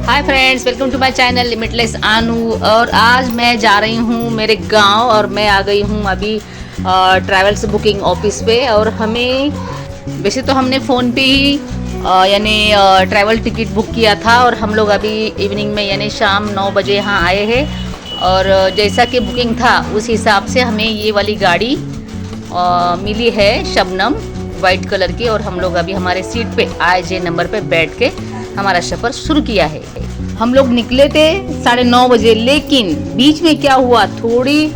Hi friends, welcome to my channel limitless Anu. और आज मैं जा रही हूँ मेरे गांव और मैं आ गई हूँ अभी ट्रैवल्स बुकिंग ऑफिस पे। और हमें वैसे तो हमने फ़ोन पे ही यानी ट्रैवल टिकट बुक किया था और हम लोग अभी इवनिंग में यानी शाम 9 बजे यहाँ आए हैं। और जैसा कि बुकिंग था उस हिसाब से हमें ये वाली गाड़ी मिली है, शबनम वाइट कलर की। और हम लोग अभी हमारे सीट पे IJ नंबर पे बैठ के हमारा सफ़र शुरू किया है। हम लोग निकले थे 9:30 बजे, लेकिन बीच में क्या हुआ, थोड़ी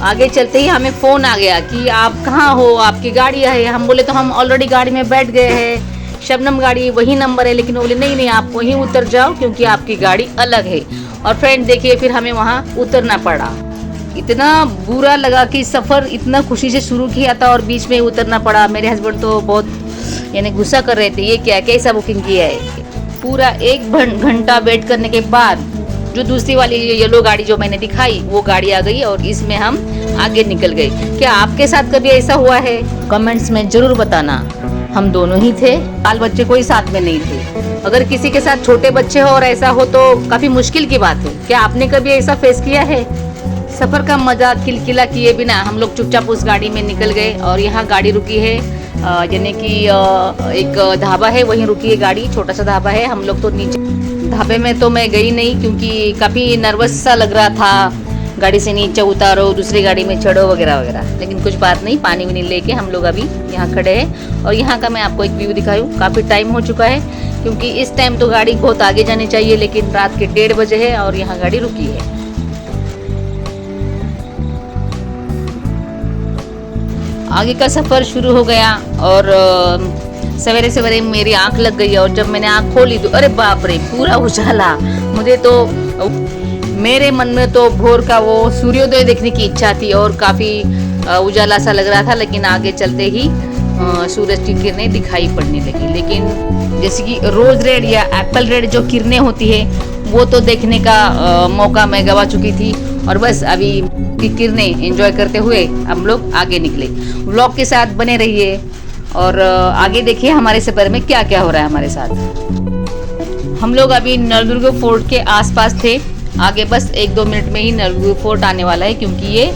आगे चलते ही हमें फ़ोन आ गया कि आप कहाँ हो, आपकी गाड़ी है। हम बोले तो हम ऑलरेडी गाड़ी में बैठ गए हैं, शबनम गाड़ी वही नंबर है। लेकिन वो बोले नहीं आप वहीं उतर जाओ क्योंकि आपकी गाड़ी अलग है। और फ्रेंड देखिए, फिर हमें वहाँ उतरना पड़ा। इतना बुरा लगा कि सफ़र इतना खुशी से शुरू किया था और बीच में उतरना पड़ा। मेरे हस्बैंड तो बहुत यानी गुस्सा कर रहे थे, ये क्या कैसा बुकिंग किया है। पूरा 1 घंटा वेट करने के बाद जो दूसरी वाली येलो गाड़ी जो मैंने दिखाई वो गाड़ी आ गई और इसमें हम आगे निकल गए। क्या आपके साथ कभी ऐसा हुआ है? कमेंट्स में ज़रूर बताना। हम दोनों ही थे, बाल बच्चे कोई साथ में नहीं थे। अगर किसी के साथ छोटे बच्चे हो और ऐसा हो तो काफ़ी मुश्किल की बात है। क्या आपने कभी ऐसा फेस किया है? सफ़र का मज़ा किलकिला किए बिना हम लोग चुपचाप उस गाड़ी में निकल गए। और यहाँ गाड़ी रुकी है, यानी कि एक ढाबा है, वहीं रुकी है गाड़ी, छोटा सा ढाबा है। हम लोग तो नीचे ढाबे में तो मैं गई नहीं क्योंकि काफ़ी नर्वस सा लग रहा था, गाड़ी से नीचे उतारो, दूसरी गाड़ी में चढ़ो वगैरह वगैरह। लेकिन कुछ बात नहीं, पानी वानी लेके हम लोग अभी यहाँ खड़े हैं। और यहाँ का मैं आपको एक व्यू दिखाई हूँ। काफ़ी टाइम हो चुका है क्योंकि इस टाइम तो गाड़ी बहुत आगे जानी चाहिए, लेकिन रात के 1:30 बजे है और यहाँ गाड़ी रुकी है। आगे का सफ़र शुरू हो गया और सवेरे सवेरे मेरी आंख लग गई। और जब मैंने आंख खोली तो अरे बाप रे, पूरा उजाला। मुझे तो मेरे मन में तो भोर का वो सूर्योदय देखने की इच्छा थी और काफ़ी उजाला सा लग रहा था। लेकिन आगे चलते ही सूरज की किरणें दिखाई पड़ने लगी। लेकिन जैसे कि रोज रेड या एप्पल रेड जो किरणें होती है वो तो देखने का मौका मैं गवा चुकी थी। और बस अभी की किरणें एंजॉय करते हुए हम लोग आगे निकले। व्लॉग के साथ बने रहिए और आगे देखिए हमारे सफर में क्या क्या हो रहा है हमारे साथ। हम लोग अभी नलदुर्ग फोर्ट के आसपास थे। आगे बस 1-2 मिनट में ही नलदुर्ग फोर्ट आने वाला है क्योंकि ये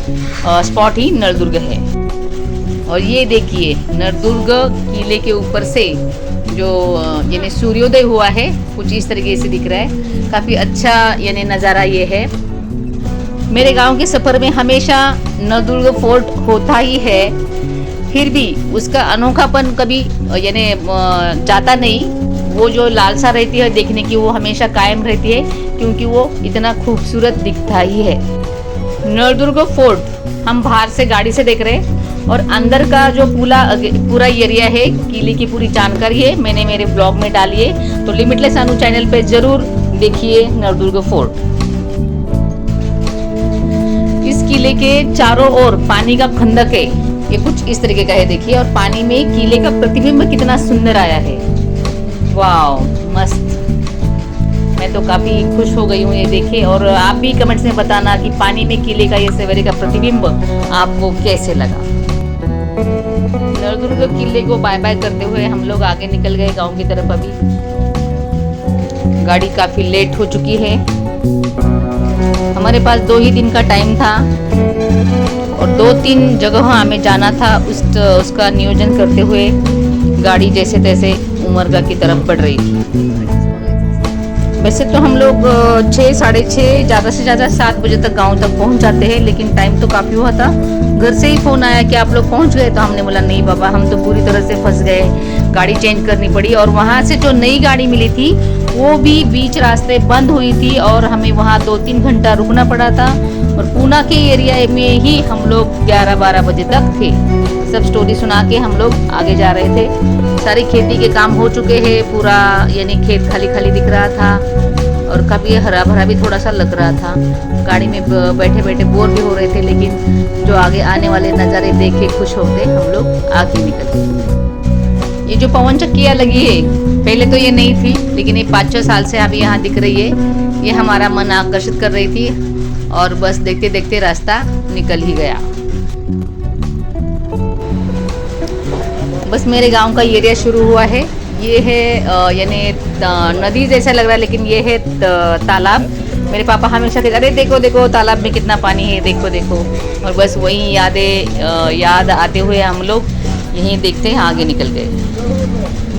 स्पॉट ही नलदुर्ग है। और ये देखिए नलदुर्ग किले के ऊपर से जो यानी सूर्योदय हुआ है कुछ इस तरीके से दिख रहा है। काफ़ी अच्छा यानी नज़ारा ये है। मेरे गांव के सफ़र में हमेशा नलदुर्ग फोर्ट होता ही है, फिर भी उसका अनोखापन कभी यानी जाता नहीं। वो जो लालसा रहती है देखने की वो हमेशा कायम रहती है क्योंकि वो इतना खूबसूरत दिखता ही है। नलदुर्ग फोर्ट हम बाहर से गाड़ी से देख रहे हैं और अंदर का जो पूरा एरिया है, किले की पूरी जानकारी है मैंने मेरे ब्लॉग में डाली है। तो लिमिटलेस आनू चैनल पे जरूर देखिए नलदुर्ग फोर्ट। इस किले के चारों ओर पानी का खंदक है, ये कुछ इस तरीके का है देखिए। और पानी में किले का प्रतिबिंब कितना सुंदर आया है, वाव मस्त। मैं तो काफी खुश हो गई हूँ ये देखे। और आप भी कमेंट्स में बताना कि पानी में किले का ये सवेरे का प्रतिबिंब आपको कैसे लगा। नलदुर्ग किले को बाय बाय करते हुए हम लोग आगे निकल गए गांव की तरफ। अभी गाड़ी काफी लेट हो चुकी है, हमारे पास 2 ही दिन का टाइम था और 2-3 जगह हमें जाना था। उसका नियोजन करते हुए गाड़ी जैसे तैसे उमरगा की तरफ बढ़ रही थी। वैसे तो हम लोग 6, 6:30 ज़्यादा से ज़्यादा 7 बजे तक गांव तक पहुंच जाते हैं, लेकिन टाइम तो काफ़ी हुआ था। घर से ही फ़ोन आया कि आप लोग पहुंच गए, तो हमने बोला नहीं बाबा, हम तो पूरी तरह से फंस गए, गाड़ी चेंज करनी पड़ी। और वहाँ से जो नई गाड़ी मिली थी वो भी बीच रास्ते बंद हुई थी और हमें वहाँ 2-3 घंटा रुकना पड़ा था। और पूना के एरिया में ही हम लोग 11-12 बजे तक थे। सब स्टोरी सुना के हम लोग आगे जा रहे थे। सारी खेती के काम हो चुके हैं, पूरा यानी खेत खाली खाली दिख रहा था और काफ़ी हरा भरा भी थोड़ा सा लग रहा था। गाड़ी में बैठे बैठे बोर भी हो रहे थे, लेकिन जो आगे आने वाले नज़ारे देख के खुश होते हम लोग आगे निकल गए। ये जो पवन चक्कियाँ लगी है, पहले तो ये नहीं थी, लेकिन ये 5-6 साल से अभी यहाँ दिख रही है। ये हमारा मन आकर्षित कर रही थी और बस देखते देखते रास्ता निकल ही गया। बस मेरे गांव का एरिया शुरू हुआ है ये है यानी नदी जैसा लग रहा है, लेकिन ये है तालाब। मेरे पापा हमेशा कहते अरे देखो देखो तालाब में कितना पानी है, देखो देखो। और बस वही याद आते हुए हम लोग यहीं देखते हैं आगे निकल गए।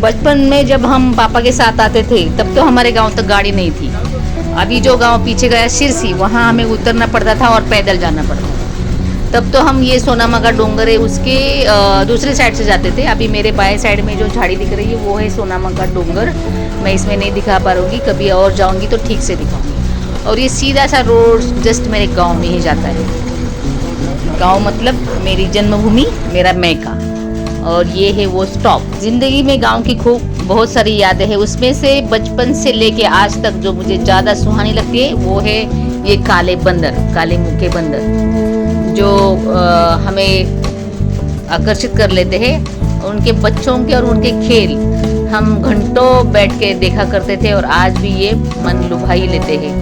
बचपन में जब हम पापा के साथ आते थे तब तो हमारे गांव तक गाड़ी नहीं थी। अभी जो गांव पीछे गया सिरसी, वहाँ हमें उतरना पड़ता था और पैदल जाना पड़ता था। तब तो हम ये सोनामा का डोंगर है उसके दूसरे साइड से जाते थे। अभी मेरे बाएं साइड में जो झाड़ी दिख रही है वो है सोनामा का डोंगर। मैं इसमें नहीं दिखा पाऊंगी, कभी और जाऊंगी तो ठीक से दिखाऊंगी। और ये सीधा सा रोड जस्ट मेरे गांव में ही जाता है। गांव मतलब मेरी जन्मभूमि, मेरा मैका। और ये है वो स्टॉप। जिंदगी में गांव की खूब बहुत सारी यादें हैं। उसमें से बचपन से लेके आज तक जो मुझे ज़्यादा सुहानी लगती है वो है ये काले बंदर, काले मुँह के बंदर जो हमें आकर्षित कर लेते हैं। उनके बच्चों के और उनके खेल हम घंटों बैठ के देखा करते थे और आज भी ये मन लुभा ही लेते हैं।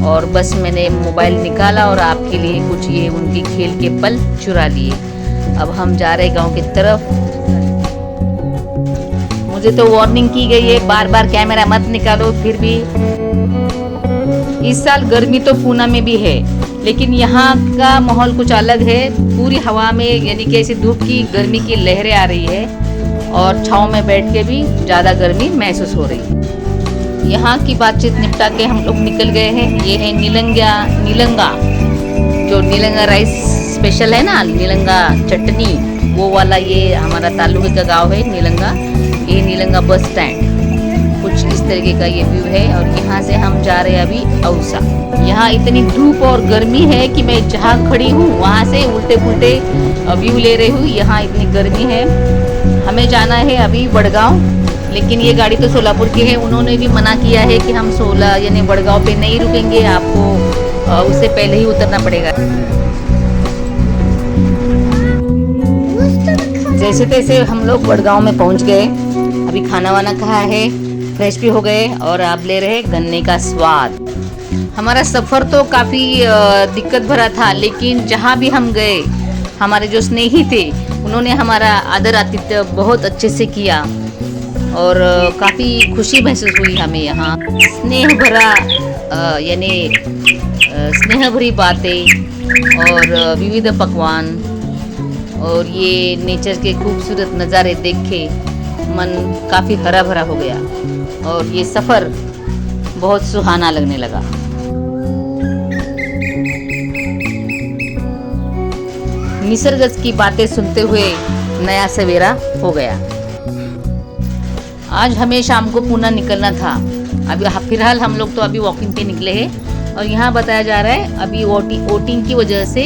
और बस मैंने मोबाइल निकाला और आपके लिए कुछ ये उनके खेल के पल चुरा लिए। अब हम जा रहे गांव की तरफ। मुझे तो वार्निंग की गई है बार बार कैमरा मत निकालो, फिर भी इस साल गर्मी तो पूना में भी है, लेकिन यहाँ का माहौल कुछ अलग है। पूरी हवा में यानी कि ऐसी धूप की गर्मी की लहरें आ रही है और छांव में बैठ के भी ज़्यादा गर्मी महसूस हो रही है। यहाँ की बातचीत निपटा के हम लोग निकल गए हैं। ये है नीलंगा, जो नीलंगा राइस स्पेशल है ना, नीलंगा चटनी, वो वाला ये हमारा तालुके का गांव है नीलंगा। ये नीलंगा बस स्टैंड, कुछ इस तरीके का ये व्यू है। और यहाँ से हम जा रहे हैं अभी औसा। यहाँ इतनी धूप और गर्मी है कि मैं जहाँ खड़ी हूँ वहाँ से उल्टे पुल्टे व्यू ले रही हूँ। यहाँ इतनी गर्मी है। हमें जाना है अभी वडगांव, लेकिन ये गाड़ी तो सोलापुर की है। उन्होंने भी मना किया है कि हम यानी वडगांव पे नहीं रुकेंगे, आपको उससे पहले ही उतरना पड़ेगा। जैसे तैसे हम लोग वडगांव में पहुँच गए। अभी खाना वाना खा है, फ्रेश भी हो गए और आप ले रहे गन्ने का स्वाद। हमारा सफ़र तो काफ़ी दिक्कत भरा था, लेकिन जहाँ भी हम गए हमारे जो स्नेही थे उन्होंने हमारा आदर आतिथ्य बहुत अच्छे से किया और काफ़ी खुशी महसूस हुई हमें यहाँ। स्नेह भरी बातें और विविध पकवान और ये नेचर के खूबसूरत नज़ारे देख के मन काफ़ी हरा भरा हो गया और ये सफ़र बहुत सुहाना लगने लगा। निसर्ग की बातें सुनते हुए नया सवेरा हो गया। आज हमें शाम को पूना निकलना था। अभी फिलहाल हम लोग तो अभी वॉकिंग पे निकले हैं और यहाँ बताया जा रहा है अभी वोटिंग की वजह से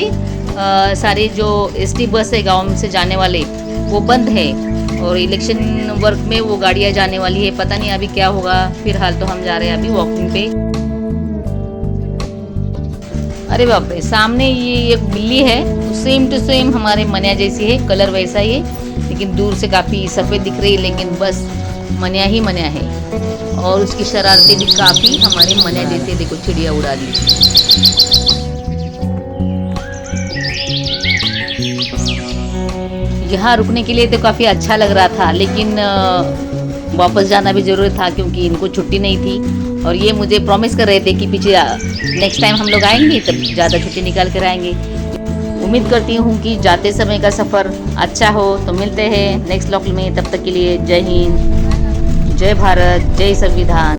सारे जो एसटी बस है गांव से जाने वाले वो बंद है और इलेक्शन वर्क में वो गाड़ियाँ जाने वाली है। पता नहीं अभी क्या होगा। फिलहाल तो हम जा रहे हैं अभी वॉकिंग पे। अरे बाप रे, सामने ये एक बिल्ली है, सेम टू सेम हमारे मनिया जैसी है, कलर वैसा ही है, लेकिन दूर से काफ़ी सफ़ेद दिख रही है, लेकिन बस मनिया ही मनिया है। और उसकी शरारतें भी काफ़ी हमारे मनिया जैसे। देखो चिड़िया उड़ा दी। यहाँ रुकने के लिए तो काफ़ी अच्छा लग रहा था, लेकिन वापस जाना भी ज़रूरी था क्योंकि इनको छुट्टी नहीं थी। और ये मुझे प्रॉमिस कर रहे थे कि पीछे नेक्स्ट टाइम हम लोग आएंगे तब ज़्यादा छुट्टी निकाल कर आएंगे। उम्मीद करती हूँ कि जाते समय का सफ़र अच्छा हो। तो मिलते हैं नेक्स्ट व्लॉग में, तब तक के लिए जय हिंद, जय भारत, जय संविधान।